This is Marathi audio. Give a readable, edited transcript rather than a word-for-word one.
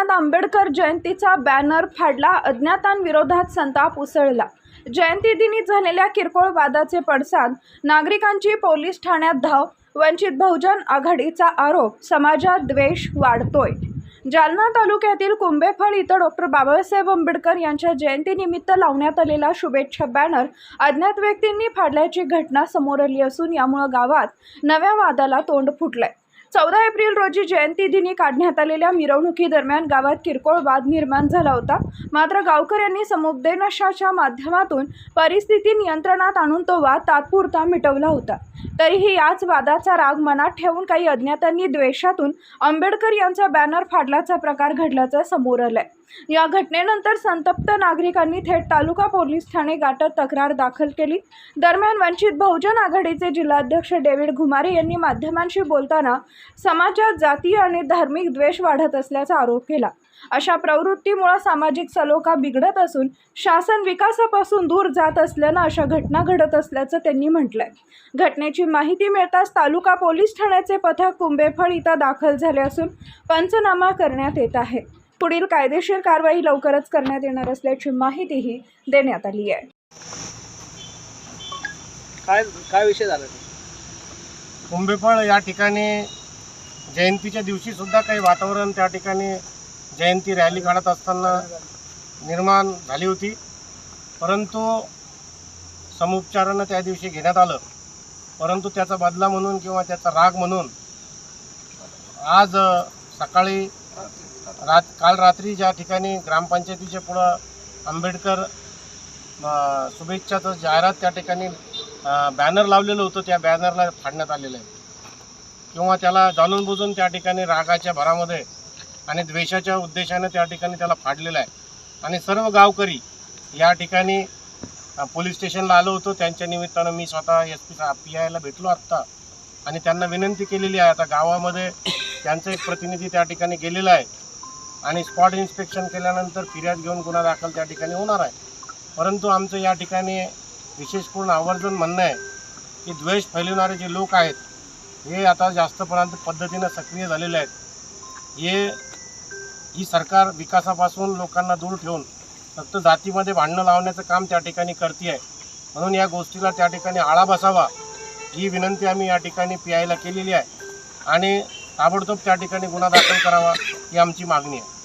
जालन्यात आंबेडकर जयंतीचा बॅनर फाडला, अज्ञातांविरोधात संताप उसळला। जयंती दिनी झालेल्या किरकोळ वादाचे पडसाद, नागरिकांची पोलीस ठाण्यात धाव, वंचित बहुजन आघाडीचा आरोप, समाजात द्वेष वाढतोय। जालना तालुक्यातील कुंभेफळ इथं डॉक्टर बाबासाहेब आंबेडकर यांच्या जयंतीनिमित्त लावण्यात आलेला शुभेच्छा बॅनर अज्ञात व्यक्तींनी फाडल्याची घटना समोर आली असून यामुळे गावात नव्या वादाला तोंड फुटलंय। 14 एप्रिल रोजी जयंती दिनी काढण्यात आलेल्या मिरवणुकीदरम्यान गावात किरकोळ वाद निर्माण झाला होता। मात्र गावकऱ्यांनी समुपदेशनाच्या माध्यमातून परिस्थिती नियंत्रणात आणून तो वाद तात्पुरता मिटवला होता। तरीही याच वादाचा राग मनात ठेवून काही अज्ञातांनी द्वेषातून आंबेडकर यांचा बॅनर फाडल्याचा प्रकार घडल्याचं समोर आलंय। या घटनेनंतर संतप्त नागरिकांनी थेट तालुका पोलीस ठाणे गाठत तक्रार दाखल केली। दरम्यान वंचित बहुजन आघाडीचे जिल्हाध्यक्ष डेव्हिड घुमारे यांनी माध्यमांशी बोलताना समाजात जातीय आणि धार्मिक द्वेष वाढत असल्याचा आरोप केला। अशा प्रवृत्तीमुळे सामाजिक सलोखा बिघडत असून शासन विकासापासून दूर जात असल्यानं अशा घटना घडत असल्याचं त्यांनी म्हटलंय। घटनेची माहिती मिळताच तालुका पोलीस ठाण्याचे पथक कुंभेफळ इथं दाखल झाले असून पंचनामा करण्यात येत आहे। पुढील कायदेशीर कारवाई लवकरच करण्यात येणार असल्याची माहितीही देण्यात आली आहे। काय विषय झाला? कुंभेफळ या ठिकाणी जयंतीच्या दिवशी सुद्धा काही वातावरण त्या ठिकाणी जयंती रॅली काढत असताना निर्माण झाली होती, परंतु समुपचारानं त्या दिवशी घेण्यात आलं। परंतु त्याचा बदला म्हणून किंवा त्याचा राग म्हणून आज सकाळी काल रात्री ज्या ठिकाणी ग्रामपंचायतीच्या पुढं आंबेडकर शुभेच्छाचं जाहिरात त्या ठिकाणी बॅनर लावलेलं होतं, त्या बॅनरला फाडण्यात आलेलं आहे किंवा त्याला जाणून बुजून त्या ठिकाणी रागाच्या भरामध्ये आणि द्वेषाच्या उद्देशाने त्या ठिकाणी त्याला फाडलेलं आहे। आणि सर्व गावकरी या ठिकाणी पोलीस स्टेशनला आलो होतो। त्यांच्या निमित्तानं मी स्वतः PIला भेटलो आत्ता आणि त्यांना विनंती केलेली आहे। आता गावामध्ये त्यांचा एक प्रतिनिधी त्या ठिकाणी गेलेला आहे आणि स्पॉट इन्स्पेक्शन केल्यानंतर फिर्याद घेऊन गुन्हा दाखल त्या ठिकाणी होणार आहे। परंतु आमचं या ठिकाणी विशेषपूर्ण आवर्जून म्हणणं आहे की द्वेष फैलवणारे जे लोक आहेत हे आता जास्त पद्धतीनं सक्रिय झालेले आहेत। ही सरकार विकासापासून लोकांना दूर ठेवून फक्त जातीमध्ये भांडणं लावण्याचं काम त्या ठिकाणी करते आहे। म्हणून या गोष्टीला त्या ठिकाणी आळा बसावा ही विनंती आम्ही या ठिकाणी PIला केलेली आहे आणि ताबडतोब त्या ठिकाणी गुन्हा दाखल करावा ही आमची मागणी आहे।